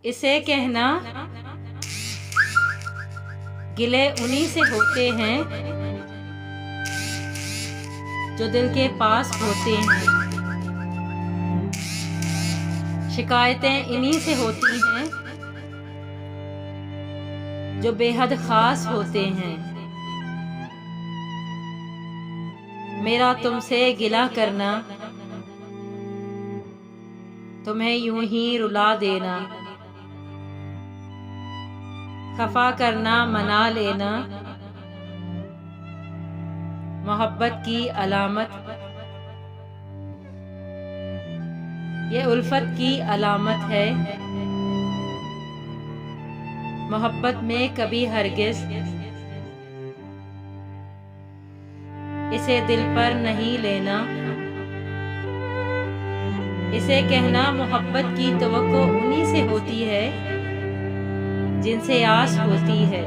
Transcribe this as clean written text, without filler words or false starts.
इसे कहना गिले उन्हीं से होते हैं जो दिल के पास होते हैं। शिकायतें इन्हीं से होती हैं जो बेहद खास होते हैं। मेरा तुमसे गिला करना तुम्हें यूं ही रुला देना, खफा करना मना लेना मोहब्बत की अलामत, ये उल्फत की अलामत है। मोहब्बत में कभी हरगिज़ इसे दिल पर नहीं लेना। इसे कहना मोहब्बत की तवक्को उन्हीं से होती है जिनसे आस होती है।